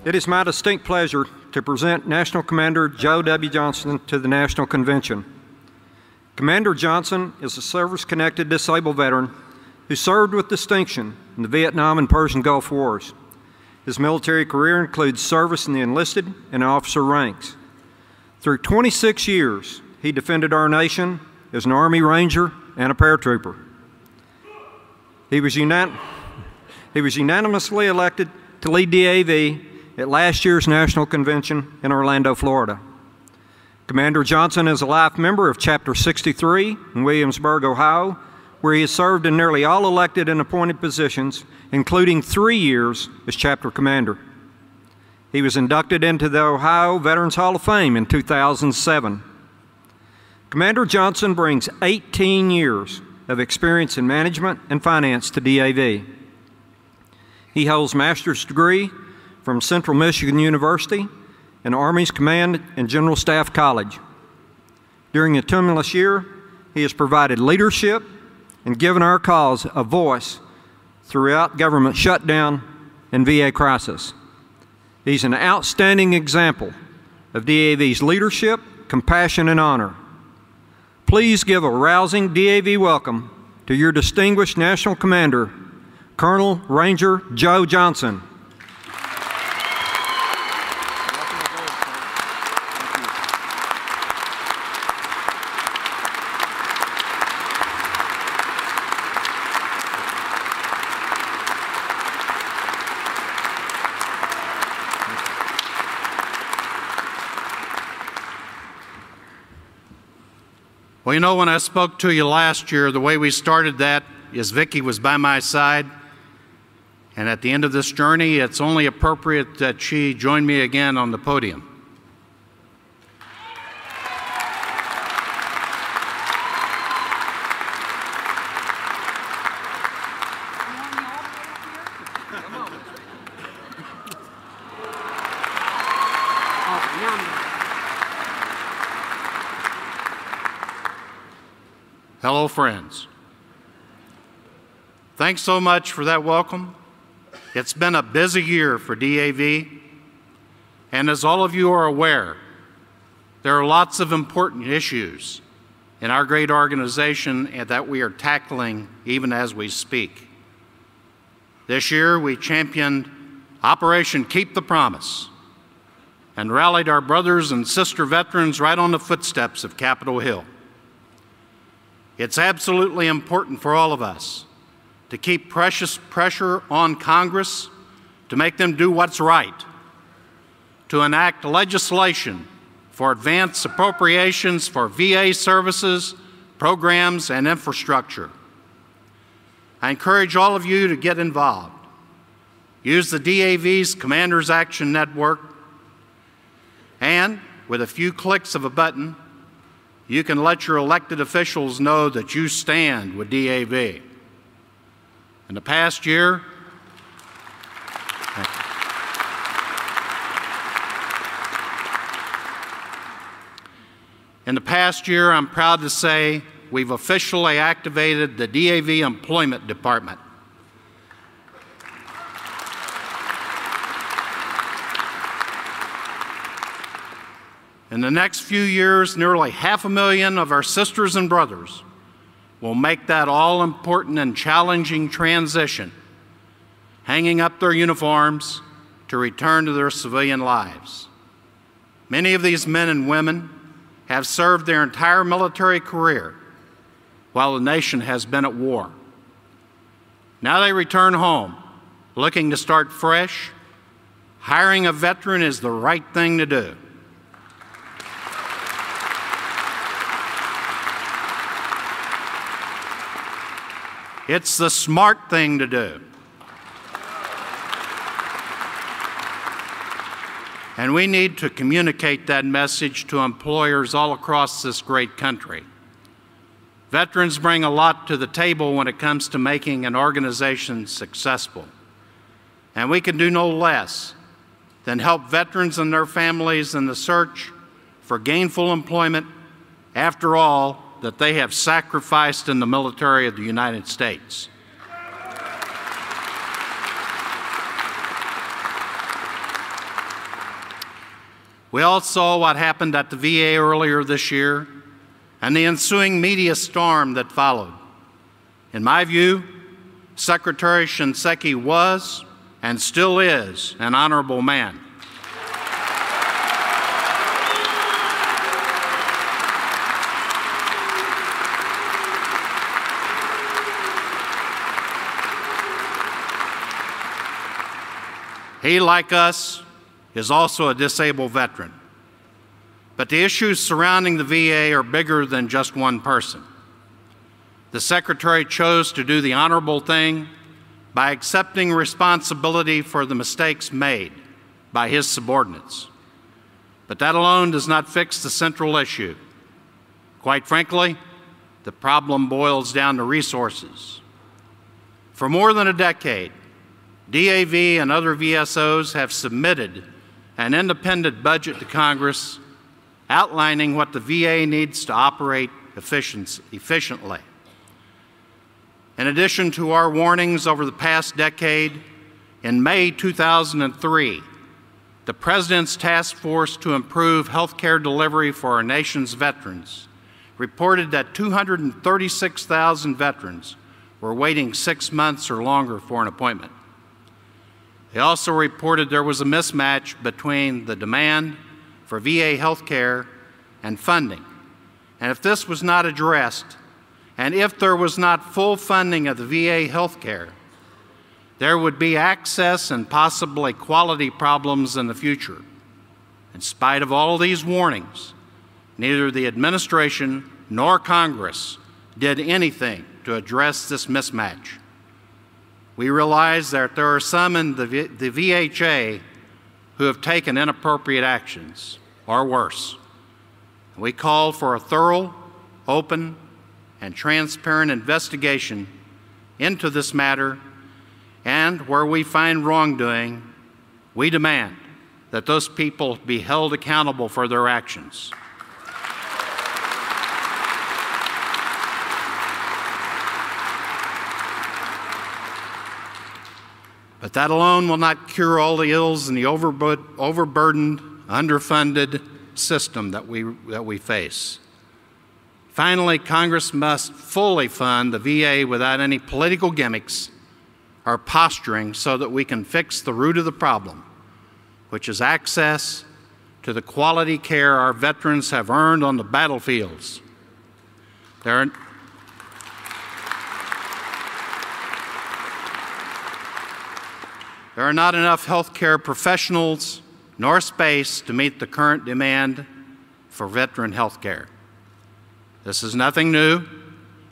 It is my distinct pleasure to present National Commander Joe W. Johnston to the National Convention. Commander Johnston is a service-connected disabled veteran who served with distinction in the Vietnam and Persian Gulf Wars. His military career includes service in the enlisted and officer ranks. Through 26 years, he defended our nation as an Army Ranger and a paratrooper. He was unanimously elected to lead DAV at last year's National Convention in Orlando, Florida. Commander Johnston is a life member of Chapter 63 in Williamsburg, Ohio, where he has served in nearly all elected and appointed positions, including 3 years as chapter commander. He was inducted into the Ohio Veterans Hall of Fame in 2007. Commander Johnston brings 18 years of experience in management and finance to DAV. He holds a master's degree from Central Michigan University and Army's Command and General Staff College. During a tumultuous year, he has provided leadership and given our cause a voice throughout government shutdown and VA crisis. He's an outstanding example of DAV's leadership, compassion, and honor. Please give a rousing DAV welcome to your distinguished National Commander, Colonel Ranger Joe Johnston. Well, you know, when I spoke to you last year, the way we started that is Vicki was by my side. And at the end of this journey, it's only appropriate that she join me again on the podium. Hello, friends. Thanks so much for that welcome. It's been a busy year for DAV, and as all of you are aware, there are lots of important issues in our great organization that we are tackling even as we speak. This year, we championed Operation Keep the Promise and rallied our brothers and sister veterans right on the footsteps of Capitol Hill. It's absolutely important for all of us to keep precious pressure on Congress to make them do what's right, to enact legislation for advanced appropriations for VA services, programs, and infrastructure. I encourage all of you to get involved. Use the DAV's Commanders Action Network, and with a few clicks of a button, you can let your elected officials know that you stand with DAV. In the past year, I'm proud to say we've officially activated the DAV Employment Department. In the next few years, nearly 500,000 of our sisters and brothers will make that all-important and challenging transition, hanging up their uniforms to return to their civilian lives. Many of these men and women have served their entire military career while the nation has been at war. Now they return home, looking to start fresh. Hiring a veteran is the right thing to do. It's the smart thing to do. And we need to communicate that message to employers all across this great country. Veterans bring a lot to the table when it comes to making an organization successful. And we can do no less than help veterans and their families in the search for gainful employment. After all, that they have sacrificed in the military of the United States. We all saw what happened at the VA earlier this year and the ensuing media storm that followed. In my view, Secretary Shinseki was and still is an honorable man. He, like us, is also a disabled veteran. But the issues surrounding the VA are bigger than just one person. The Secretary chose to do the honorable thing by accepting responsibility for the mistakes made by his subordinates. But that alone does not fix the central issue. Quite frankly, the problem boils down to resources. For more than a decade, DAV and other VSOs have submitted an independent budget to Congress outlining what the VA needs to operate efficiently. In addition to our warnings over the past decade, in May 2003, the President's Task Force to Improve Healthcare Delivery for Our Nation's Veterans reported that 236,000 veterans were waiting 6 months or longer for an appointment. They also reported there was a mismatch between the demand for VA health care and funding. And if this was not addressed, and if there was not full funding of the VA health care, there would be access and possibly quality problems in the future. In spite of all of these warnings, neither the administration nor Congress did anything to address this mismatch. We realize that there are some in the VHA who have taken inappropriate actions, or worse. We call for a thorough, open, and transparent investigation into this matter, and where we find wrongdoing, we demand that those people be held accountable for their actions. But that alone will not cure all the ills in the overburdened, underfunded system that we face. Finally, Congress must fully fund the VA without any political gimmicks or posturing so that we can fix the root of the problem, which is access to the quality care our veterans have earned on the battlefields. There are not enough healthcare professionals nor space to meet the current demand for veteran health care. This is nothing new,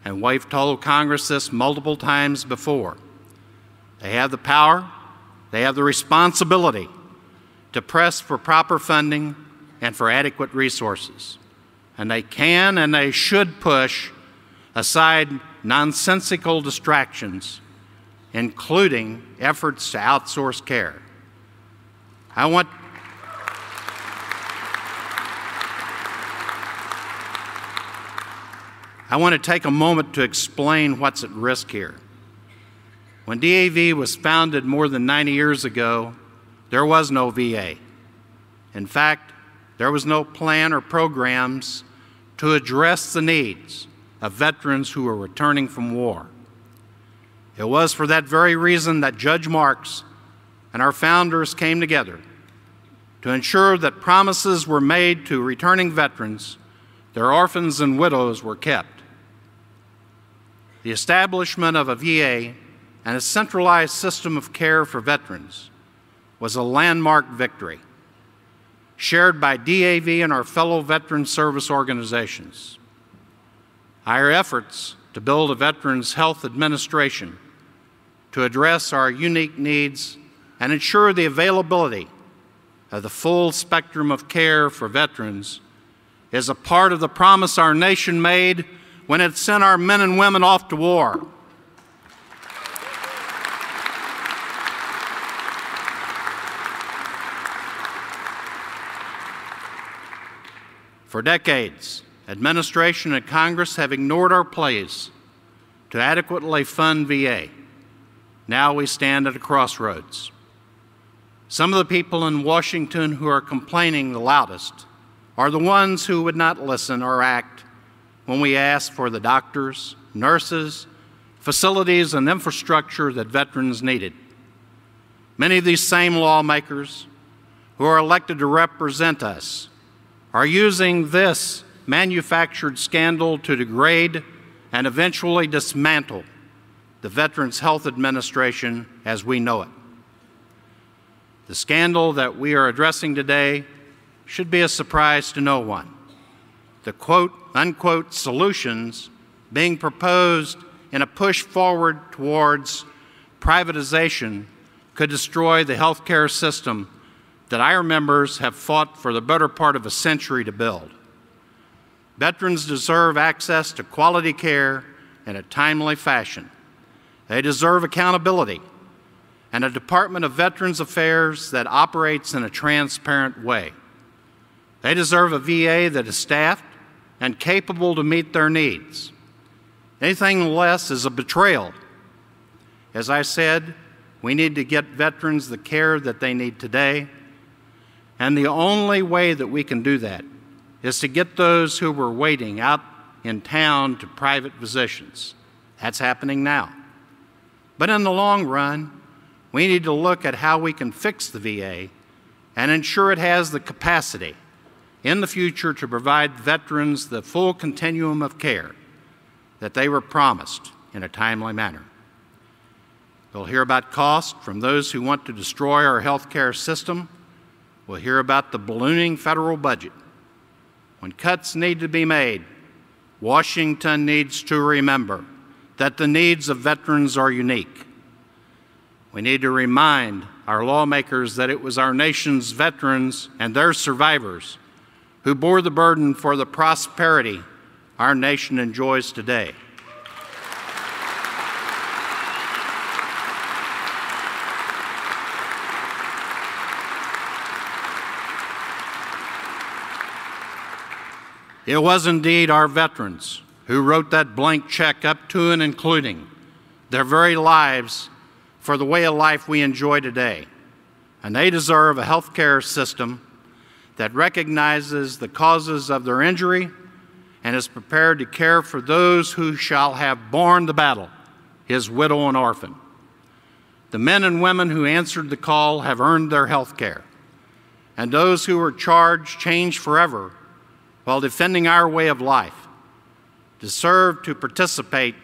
and we've told Congress this multiple times before. They have the power, they have the responsibility to press for proper funding and for adequate resources. And they can and they should push aside nonsensical distractions, including efforts to outsource care. I want to take a moment to explain what's at risk here. When DAV was founded more than 90 years ago, there was no VA. In fact, there was no plan or programs to address the needs of veterans who were returning from war. It was for that very reason that Judge Marks and our founders came together to ensure that promises were made to returning veterans, their orphans and widows were kept. The establishment of a VA and a centralized system of care for veterans was a landmark victory, shared by DAV and our fellow veteran service organizations. Our efforts to build a Veterans Health Administration to address our unique needs and ensure the availability of the full spectrum of care for veterans is a part of the promise our nation made when it sent our men and women off to war. For decades, administration and Congress have ignored our pleas to adequately fund VA. Now we stand at a crossroads. Some of the people in Washington who are complaining the loudest are the ones who would not listen or act when we ask for the doctors, nurses, facilities, and infrastructure that veterans needed. Many of these same lawmakers who are elected to represent us are using this manufactured scandal to degrade and eventually dismantle the Veterans Health Administration as we know it. The scandal that we are addressing today should be a surprise to no one. The quote-unquote solutions being proposed in a push forward towards privatization could destroy the healthcare system that our members have fought for the better part of a century to build. Veterans deserve access to quality care in a timely fashion. They deserve accountability and a Department of Veterans Affairs that operates in a transparent way. They deserve a VA that is staffed and capable to meet their needs. Anything less is a betrayal. As I said, we need to get veterans the care that they need today, and the only way that we can do that is to get those who were waiting out in town to private physicians. That's happening now. But in the long run, we need to look at how we can fix the VA and ensure it has the capacity in the future to provide veterans the full continuum of care that they were promised in a timely manner. We'll hear about cost from those who want to destroy our health care system. We'll hear about the ballooning federal budget. When cuts need to be made, Washington needs to remember that the needs of veterans are unique. We need to remind our lawmakers that it was our nation's veterans and their survivors who bore the burden for the prosperity our nation enjoys today. It was indeed our veterans who wrote that blank check up to and including their very lives for the way of life we enjoy today. And they deserve a health care system that recognizes the causes of their injury and is prepared to care for those who shall have borne the battle, his widow and orphan. The men and women who answered the call have earned their health care, and those who were charged changed forever while defending our way of life deserve to participate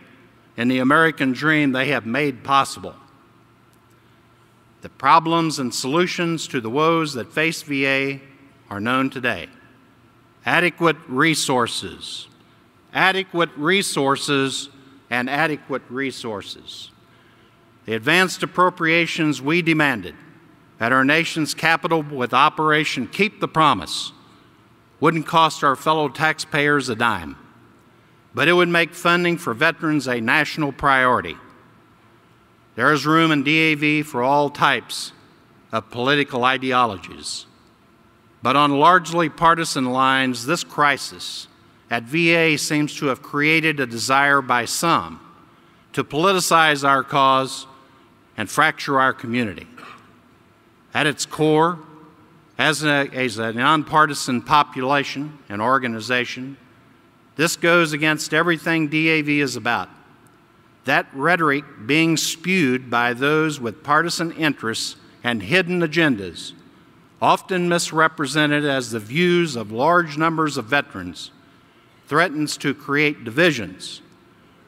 in the American dream they have made possible. The problems and solutions to the woes that face VA are known today. Adequate resources, and adequate resources. The advanced appropriations we demanded at our nation's capital with Operation Keep the Promise wouldn't cost our fellow taxpayers a dime, but it would make funding for veterans a national priority. There is room in DAV for all types of political ideologies, but on largely partisan lines, this crisis at VA seems to have created a desire by some to politicize our cause and fracture our community. At its core, as a nonpartisan population and organization, this goes against everything DAV is about. That rhetoric being spewed by those with partisan interests and hidden agendas, often misrepresented as the views of large numbers of veterans, threatens to create divisions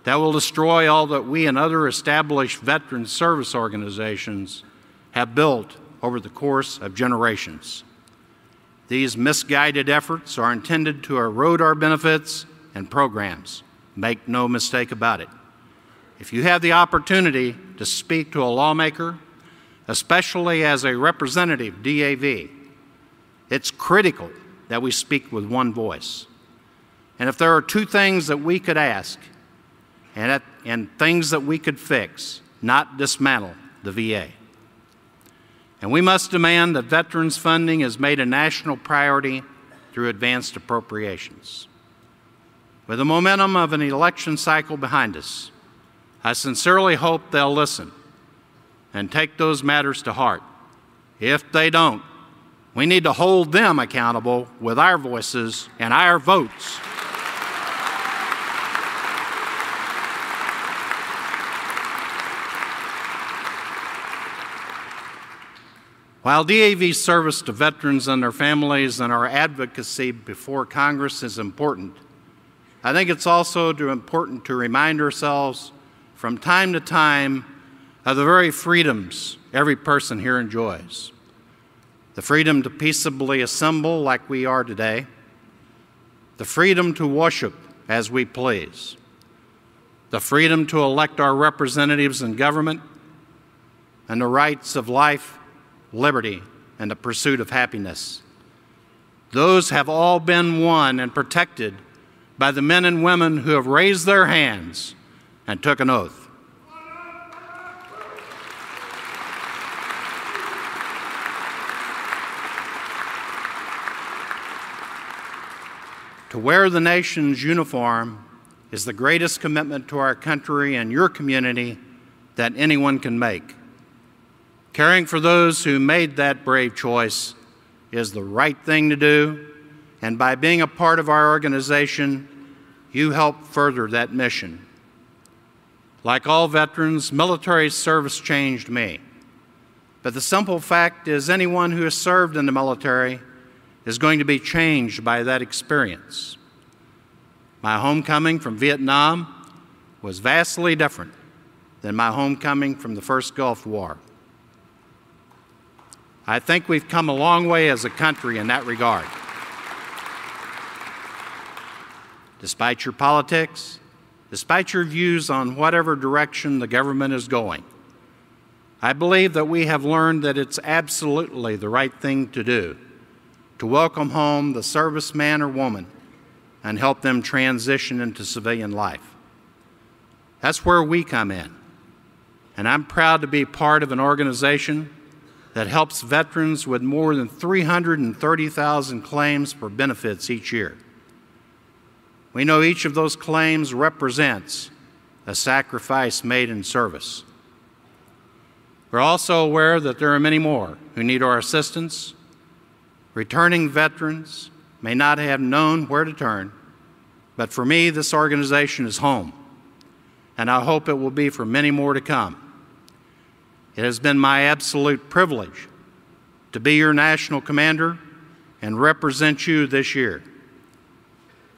that will destroy all that we and other established veteran service organizations have built over the course of generations. These misguided efforts are intended to erode our benefits and programs. Make no mistake about it. If you have the opportunity to speak to a lawmaker, especially as a representative DAV, it's critical that we speak with one voice. And if there are two things that we could ask and things that we could fix, not dismantle the VA. And we must demand that veterans funding is made a national priority through advanced appropriations. With the momentum of an election cycle behind us, I sincerely hope they'll listen and take those matters to heart. If they don't, we need to hold them accountable with our voices and our votes. While DAV service to veterans and their families and our advocacy before Congress is important, I think it's also important to remind ourselves from time to time of the very freedoms every person here enjoys. The freedom to peaceably assemble like we are today, the freedom to worship as we please, the freedom to elect our representatives in government, and the rights of life, liberty, and the pursuit of happiness. Those have all been won and protected by the men and women who have raised their hands and took an oath. To wear the nation's uniform is the greatest commitment to our country and your community that anyone can make. Caring for those who made that brave choice is the right thing to do, and by being a part of our organization, you help further that mission. Like all veterans, military service changed me. But the simple fact is anyone who has served in the military is going to be changed by that experience. My homecoming from Vietnam was vastly different than my homecoming from the first Gulf War. I think we've come a long way as a country in that regard. Despite your politics, despite your views on whatever direction the government is going, I believe that we have learned that it's absolutely the right thing to do to welcome home the serviceman or woman and help them transition into civilian life. That's where we come in, and I'm proud to be part of an organization that helps veterans with more than 330,000 claims for benefits each year. We know each of those claims represents a sacrifice made in service. We're also aware that there are many more who need our assistance. Returning veterans may not have known where to turn, but for me, this organization is home, and I hope it will be for many more to come. It has been my absolute privilege to be your national commander and represent you this year.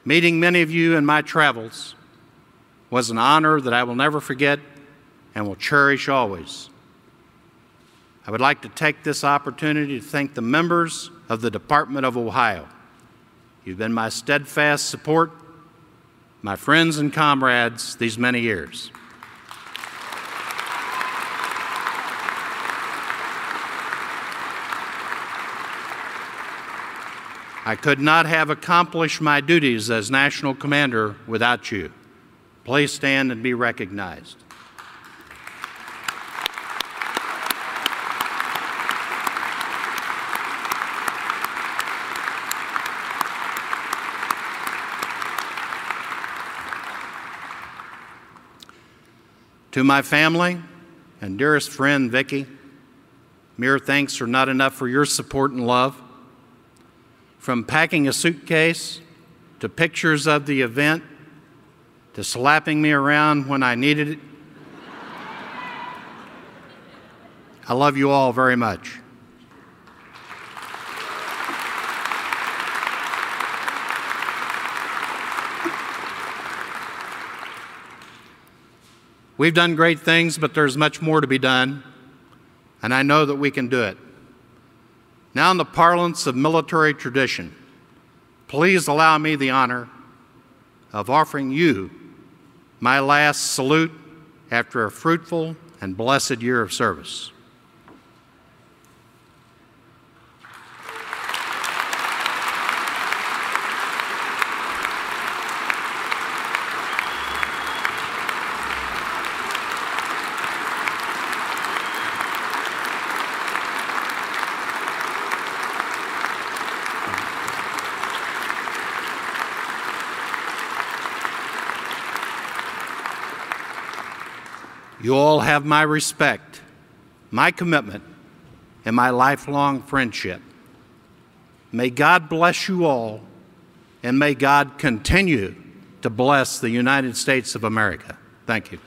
Meeting many of you in my travels was an honor that I will never forget and will cherish always. I would like to take this opportunity to thank the members of the Department of Ohio. You've been my steadfast support, my friends and comrades these many years. I could not have accomplished my duties as National Commander without you. Please stand and be recognized. To my family and dearest friend, Vicki, mere thanks are not enough for your support and love. From packing a suitcase, to pictures of the event, to slapping me around when I needed it, I love you all very much. We've done great things, but there's much more to be done, and I know that we can do it. Now, in the parlance of military tradition, please allow me the honor of offering you my last salute after a fruitful and blessed year of service. You all have my respect, my commitment, and my lifelong friendship. May God bless you all, and may God continue to bless the United States of America. Thank you.